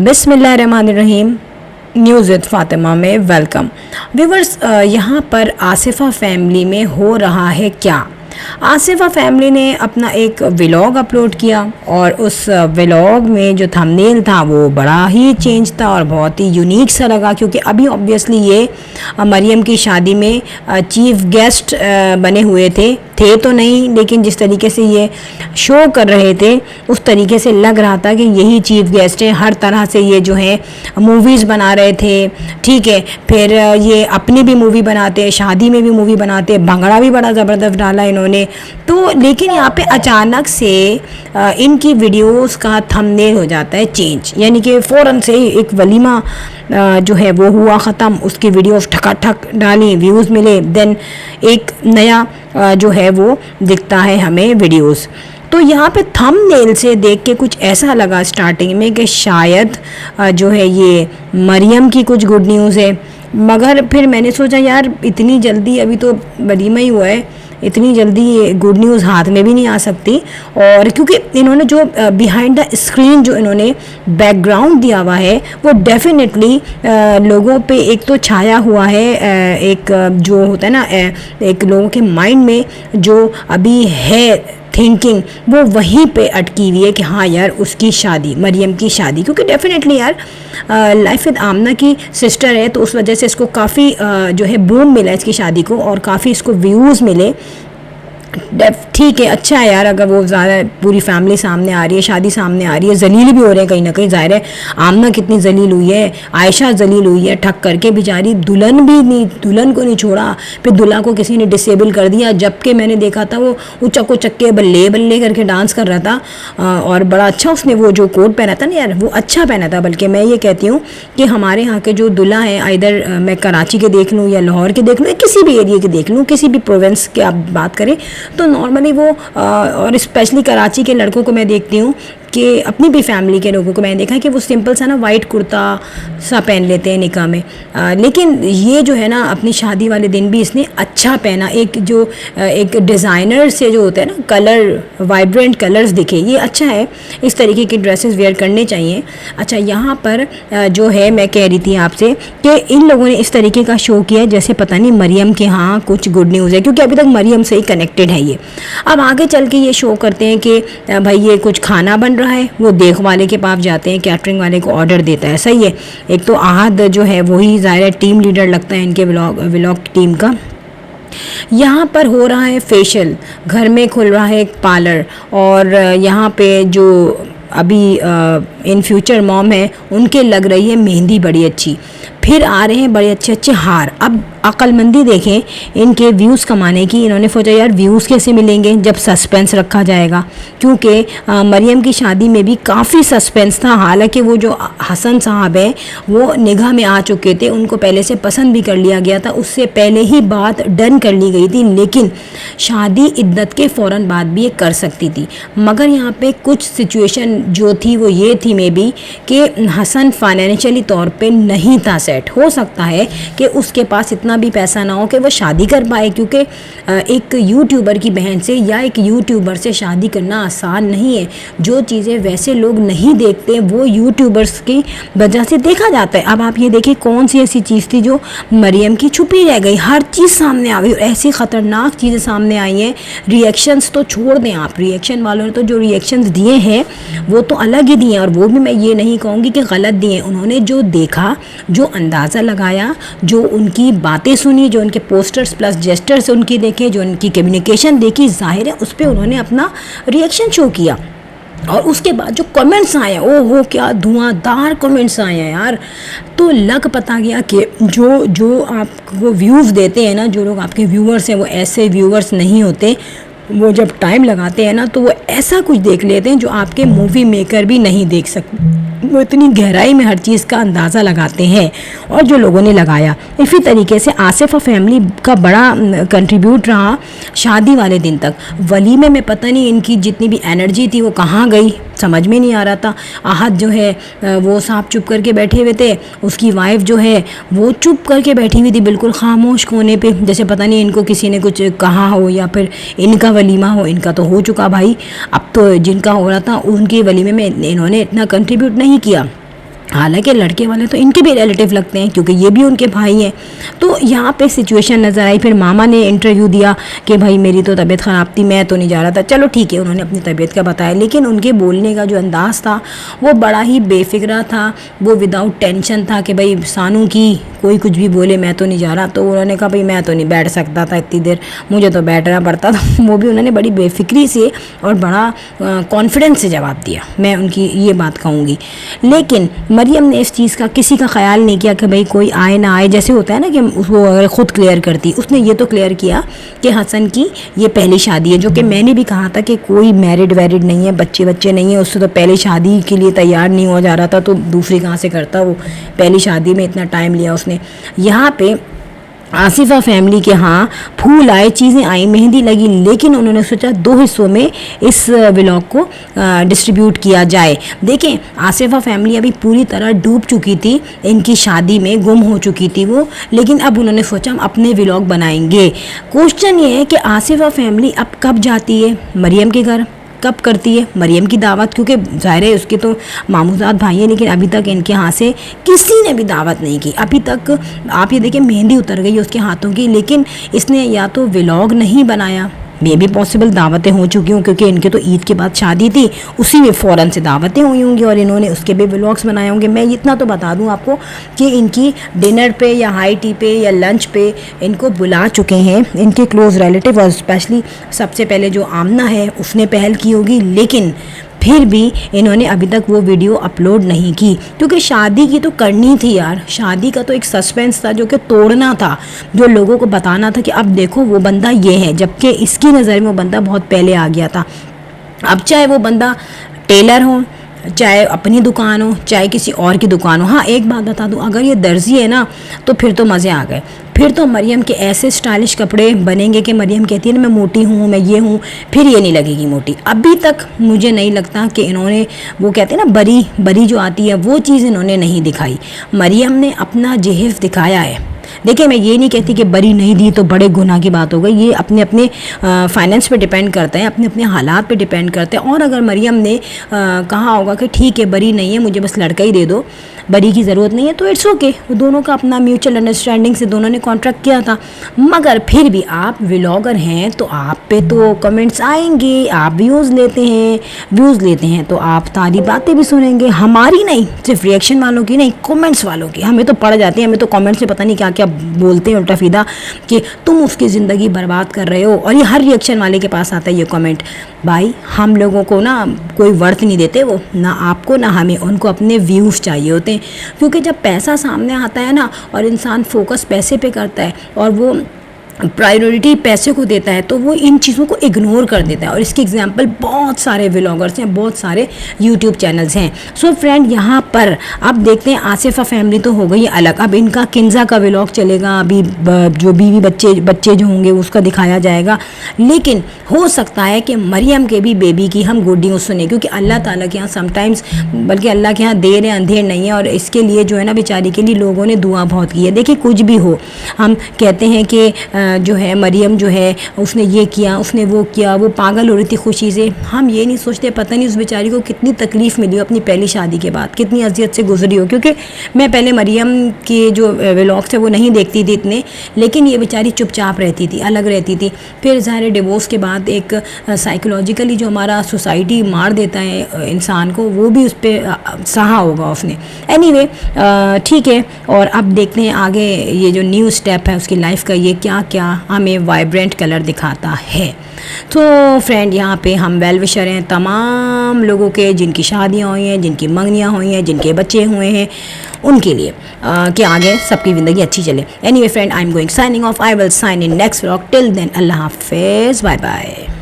बिस्मिल्लाहिर्रहमानिर्रहीम। News with Fatima में welcome viewers. यहाँ पर आसिफ़ा फैमिली में हो रहा है क्या। आसिफ़ा फैमिली ने अपना एक व्लॉग अपलोड किया और उस व्लॉग में जो थंबनेल था वो बड़ा ही चेंज था और बहुत ही यूनिक सा लगा, क्योंकि अभी ऑब्वियसली ये मरियम की शादी में चीफ गेस्ट बने हुए थे तो नहीं, लेकिन जिस तरीके से ये शो कर रहे थे उस तरीके से लग रहा था कि यही चीफ गेस्ट हैं। हर तरह से ये जो है मूवीज़ बना रहे थे, ठीक है, फिर ये अपनी भी मूवी बनाते, शादी में भी मूवी बनाते, भंगड़ा भी बड़ा ज़बरदस्त डाला इन्होंने तो। लेकिन यहाँ पे अचानक से इनकी वीडियोस का थंबनेल हो जाता है चेंज, यानी कि फ़ौरन से एक वलीमा जो है वो हुआ ख़त्म, उसकी वीडियोस ठकाठक डाली, व्यूज़ मिले, देन एक नया जो है वो दिखता है हमें वीडियोस। तो यहाँ पे थंबनेल से देख के कुछ ऐसा लगा स्टार्टिंग में कि शायद जो है ये मरियम की कुछ गुड न्यूज़ है, मगर फिर मैंने सोचा यार इतनी जल्दी, अभी तो वलीमा ही हुआ है, इतनी जल्दी ये गुड न्यूज़ हाथ में भी नहीं आ सकती। और क्योंकि इन्होंने जो बिहाइंड द स्क्रीन जो इन्होंने बैकग्राउंड दिया हुआ है वो डेफिनेटली लोगों पे एक तो छाया हुआ है, एक जो होता है ना एक लोगों के माइंड में जो अभी है थिंकिंग, वो वहीं पे अटकी हुई है कि हाँ यार उसकी शादी, मरियम की शादी, क्योंकि डेफिनेटली यार लाइफ विद आमना की सिस्टर है तो उस वजह से इसको काफ़ी जो है बूम मिला इसकी शादी को और काफ़ी इसको व्यूज़ मिले। ठीक है, अच्छा है यार अगर वो ज़्यादा पूरी फैमिली सामने आ रही है, शादी सामने आ रही है, जलील भी हो रहे हैं कहीं ना कहीं। ज़ाहिर है आमना कितनी जलील हुई है, आयशा जलील हुई है, ठक करके बेचारी, दुल्हन भी नहीं, दुल्हन को नहीं छोड़ा, फिर दुल्हा को किसी ने डिसेबल कर दिया, जबकि मैंने देखा था वो उचक उचक के बल्ले बल्ले करके डांस कर रहा था और बड़ा अच्छा उसने वो जो कोट पहना था ना यार वो अच्छा पहना था। बल्कि मैं ये कहती हूँ कि हमारे यहाँ के जो दुल्हा है, आइदर मैं कराची के देख लूँ या लाहौर के देख लूँ या किसी भी एरिया के देख लूँ, किसी भी प्रोविंस के आप बात करें तो नॉर्मली वो और स्पेशली कराची के लड़कों को मैं देखती हूँ कि अपनी भी फैमिली के लोगों को मैंने देखा है कि वो सिंपल सा ना वाइट कुर्ता सा पहन लेते हैं निकाह में। लेकिन ये जो है ना अपनी शादी वाले दिन भी इसने अच्छा पहना, एक जो एक डिज़ाइनर से जो होता है ना कलर, वाइब्रेंट कलर्स दिखे, ये अच्छा है। इस तरीके की ड्रेसेस वेयर करने चाहिए। अच्छा, यहाँ पर जो है मैं कह रही थी आपसे कि इन लोगों ने इस तरीके का शो किया है जैसे पता नहीं मरियम के यहाँ कुछ गुड न्यूज़ है, क्योंकि अभी तक मरियम से ही कनेक्टेड है ये। अब आगे चल के ये शो करते हैं कि भाई ये कुछ खाना बन रहा है, वो देख वाले के पास जाते हैं, कैटरिंग वाले को ऑर्डर देता है, सही है। एक तो आहद जो है वही ज़ाहिर टीम लीडर लगता है इनके व्लॉग टीम का। यहाँ पर हो रहा है फेशियल, घर में खुल रहा है एक पार्लर, और यहाँ पे जो अभी इन फ्यूचर मॉम है उनके लग रही है मेहंदी बड़ी अच्छी, फिर आ रहे हैं बड़े अच्छे अच्छे हार। अब अक्लमंदी देखें इनके व्यूज़ कमाने की, इन्होंने सोचा यार व्यूज़ कैसे मिलेंगे जब सस्पेंस रखा जाएगा, क्योंकि मरियम की शादी में भी काफ़ी सस्पेंस था। हालांकि वो जो हसन साहब है वो निगाह में आ चुके थे, उनको पहले से पसंद भी कर लिया गया था, उससे पहले ही बात डन कर ली गई थी, लेकिन शादी इद्दत के फ़ौरन बाद भी ये कर सकती थी। मगर यहाँ पे कुछ सिचुएशन जो थी वो ये थी मे बी कि हसन फाइनेंशियली तौर पे नहीं था सेट। हो सकता है कि उसके पास इतना भी पैसा ना हो कि वो शादी कर पाए, क्योंकि एक यूट्यूबर की बहन से या एक यूट्यूबर से शादी करना आसान नहीं है। जो चीज़ें वैसे लोग नहीं देखते वो यूट्यूबर्स की वजह से देखा जाता है। अब आप ये देखिए कौन सी ऐसी चीज़ थी जो मरियम की छुपी रह गई, हर चीज़ सामने आ गई, ऐसी ख़तरनाक चीज़ें सामने आई हैं। रिएक्शंस तो छोड़ दें आप, रिएक्शन वालों ने तो जो रिएक्शंस दिए हैं वो तो अलग ही दिए, और वो भी मैं ये नहीं कहूँगी कि गलत दिए। उन्होंने जो देखा, जो अंदाज़ा लगाया, जो उनकी बातें सुनी, जो उनके पोस्टर्स प्लस जेस्टर्स उनकी देखे, जो उनकी कम्युनिकेशन देखी, जाहिर है उस पर उन्होंने अपना रिएक्शन शो किया। और उसके बाद जो कमेंट्स आए, ओ हो क्या धुआंधार कमेंट्स आए हैं यार, तो लग पता गया कि जो आपको व्यूज़ देते हैं ना, जो लोग आपके व्यूअर्स हैं वो ऐसे व्यूअर्स नहीं होते। वो जब टाइम लगाते हैं ना तो वो ऐसा कुछ देख लेते हैं जो आपके मूवी मेकर भी नहीं देख सकते। वो इतनी गहराई में हर चीज़ का अंदाज़ा लगाते हैं, और जो लोगों ने लगाया। इसी तरीके से आसिफ़ा फैमिली का बड़ा कंट्रीब्यूट रहा शादी वाले दिन तक। वलीमे में पता नहीं इनकी जितनी भी एनर्जी थी वो कहाँ गई, समझ में नहीं आ रहा था। आहद जो है वो साफ चुप करके बैठे हुए थे, उसकी वाइफ जो है वो चुप करके बैठी हुई थी बिल्कुल खामोश कोने पे, जैसे पता नहीं इनको किसी ने कुछ कहा हो या फिर इनका वलीमा हो। इनका तो हो चुका भाई, अब तो जिनका हो रहा था उनके वलीमे में इन्होंने इतना कंट्रीब्यूट नहीं किया। हालांकि लड़के वाले तो इनके भी रिलेटिव लगते हैं क्योंकि ये भी उनके भाई हैं। तो यहाँ पे सिचुएशन नज़र आई। फिर मामा ने इंटरव्यू दिया कि भाई मेरी तो तबीयत ख़राब थी, मैं तो नहीं जा रहा था। चलो ठीक है, उन्होंने अपनी तबीयत का बताया, लेकिन उनके बोलने का जो अंदाज़ था वो बड़ा ही बेफिक्रा था, वो विदाउट टेंशन था कि भाई सानू की कोई कुछ भी बोले मैं तो नहीं जा रहा। तो उन्होंने कहा भाई मैं तो नहीं बैठ सकता था इतनी देर, मुझे तो बैठना पड़ता था। वो भी उन्होंने बड़ी बेफिक्री से और बड़ा कॉन्फिडेंस से जवाब दिया, मैं उनकी ये बात कहूँगी। लेकिन मरियम ने इस चीज़ का किसी का ख्याल नहीं किया कि भाई कोई आए ना आए, जैसे होता है ना कि वो अगर ख़ुद क्लियर करती। उसने ये तो क्लियर किया कि हसन की ये पहली शादी है, जो कि मैंने भी कहा था कि कोई मैरिड वैरिड नहीं है, बच्चे नहीं है, उससे तो पहले शादी के लिए तैयार नहीं हो जा रहा था, तो दूसरी कहाँ से करता वो, पहली शादी में इतना टाइम लिया उसने। यहाँ पे आसिफा फैमिली के यहाँ फूल आए, चीज़ें आई, मेहंदी लगी, लेकिन उन्होंने सोचा 2 हिस्सों में इस व्लॉग को डिस्ट्रीब्यूट किया जाए। देखें, आसिफा फैमिली अभी पूरी तरह डूब चुकी थी, इनकी शादी में गुम हो चुकी थी वो, लेकिन अब उन्होंने सोचा हम अपने व्लॉग बनाएंगे। क्वेश्चन ये है कि आसिफा फैमिली अब कब जाती है मरियम के घर, कब करती है मरियम की दावत, क्योंकि ज़ाहिर है उसके तो मामूजात भाई हैं, लेकिन अभी तक इनके यहाँ से किसी ने भी दावत नहीं की अभी तक। आप ये देखिए मेहंदी उतर गई उसके हाथों की, लेकिन इसने या तो व्लॉग नहीं बनाया, मे भी पॉसिबल दावतें हो चुकी हूँ क्योंकि इनके तो ईद के बाद शादी थी, उसी में फ़ौरन से दावतें हुई होंगी और इन्होंने उसके भी व्लॉग्स बनाए होंगे। मैं इतना तो बता दूँ आपको कि इनकी डिनर पे या हाई टी पे या लंच पे इनको बुला चुके हैं इनके क्लोज़ रिलेटिव, और स्पेशली सबसे पहले जो आमना है उसने पहल की होगी, लेकिन फिर भी इन्होंने अभी तक वो वीडियो अपलोड नहीं की क्योंकि शादी की तो करनी थी यार। शादी का तो एक सस्पेंस था जो कि तोड़ना था, जो लोगों को बताना था कि अब देखो वो बंदा ये है, जबकि इसकी नज़र में वो बंदा बहुत पहले आ गया था। अब चाहे वो बंदा टेलर हो, चाहे अपनी दुकान हो, चाहे किसी और की दुकान हो। हाँ, एक बात बता दूँ, अगर ये दर्जी है ना तो फिर तो मज़े आ गए। फिर तो मरियम के ऐसे स्टाइलिश कपड़े बनेंगे कि मरियम कहती है ना मैं मोटी हूँ, मैं ये हूँ, फिर ये नहीं लगेगी मोटी। अभी तक मुझे नहीं लगता कि इन्होंने वो कहते हैं ना बरी जो आती है वो चीज़ इन्होंने नहीं दिखाई। मरियम ने अपना जेहिफ दिखाया है। देखिए, मैं ये नहीं कहती कि बरी नहीं दी तो बड़े गुनाह की बात हो गई, ये अपने अपने फाइनेंस पे डिपेंड करता है, अपने अपने हालात पे डिपेंड करते हैं। और अगर मरियम ने कहा होगा कि ठीक है बरी नहीं है, मुझे बस लड़का ही दे दो, बरी की ज़रूरत नहीं है, तो इट्स ओके। वो दोनों का अपना म्यूचुअल अंडरस्टैंडिंग से दोनों ने कॉन्ट्रैक्ट किया था। मगर फिर भी आप व्लॉगर हैं तो आप पे तो कमेंट्स आएंगे, आप व्यूज़ लेते हैं तो आप सारी बातें भी सुनेंगे, हमारी नहीं, सिर्फ रिएक्शन वालों की नहीं, कमेंट्स वालों की। हमें तो पड़ जाती है, हमें तो कमेंट्स में पता नहीं क्या क्या बोलते हैं उल्टा सीधा कि तुम उसकी ज़िंदगी बर्बाद कर रहे हो, और ये हर रिएक्शन वाले के पास आता है ये कमेंट। भाई हम लोगों को ना कोई वर्थ नहीं देते वो, ना आपको ना हमें, उनको अपने व्यूज़ चाहिए होते हैं। क्योंकि जब पैसा सामने आता है ना और इंसान फोकस पैसे पे करता है और वो प्रायोरिटी पैसे को देता है, तो वो इन चीज़ों को इग्नोर कर देता है। और इसके एग्जांपल बहुत सारे व्लॉगर्स हैं, बहुत सारे यूट्यूब चैनल्स हैं। सो फ्रेंड, यहाँ पर अब देखते हैं, आसिफा फैमिली तो हो गई अलग, अब इनका किन्जा का व्लॉग चलेगा, अभी जो बीवी बच्चे जो होंगे उसका दिखाया जाएगा। लेकिन हो सकता है कि मरियम के भी बेबी की हम गुड न्यूज़ सुने, क्योंकि अल्लाह ताला के यहाँ समटाइम्स, बल्कि अल्लाह के यहाँ देर है अंधेर नहीं है, और इसके लिए जो है ना बेचारी के लिए लोगों ने दुआ बहुत की है। देखिए, कुछ भी हो, हम कहते हैं कि जो है मरियम जो है उसने ये किया, उसने वो किया, वो पागल हो रही थी खुशी से। हम ये नहीं सोचते पता नहीं उस बेचारी को कितनी तकलीफ़ मिली हो अपनी पहली शादी के बाद, कितनी अजियत से गुजरी हो। क्योंकि मैं पहले मरियम के जो व्लॉग्स थे वो नहीं देखती थी इतने, लेकिन ये बेचारी चुपचाप रहती थी, अलग रहती थी। फिर ज़ाहिर डिवोर्स के बाद एक साइकोलॉजिकली जो हमारा सोसाइटी मार देता है इंसान को, वो भी उस पर सहा होगा उसने। एनीवे, ठीक है। और अब देखते हैं आगे ये जो न्यू स्टेप है उसकी लाइफ का, ये क्या क्या हमें वाइब्रेंट कलर दिखाता है। तो फ्रेंड, यहाँ पे हम वेल विशर हैं तमाम लोगों के जिनकी शादियाँ हुई हैं, जिनकी मंगनियाँ हुई हैं, जिनके बच्चे हुए हैं, उनके लिए कि आगे सबकी ज़िंदगी अच्छी चले। Anyway friend, I am going signing off, I will sign in next vlog. Till then, अल्लाह हाफिज़, बाय बाय।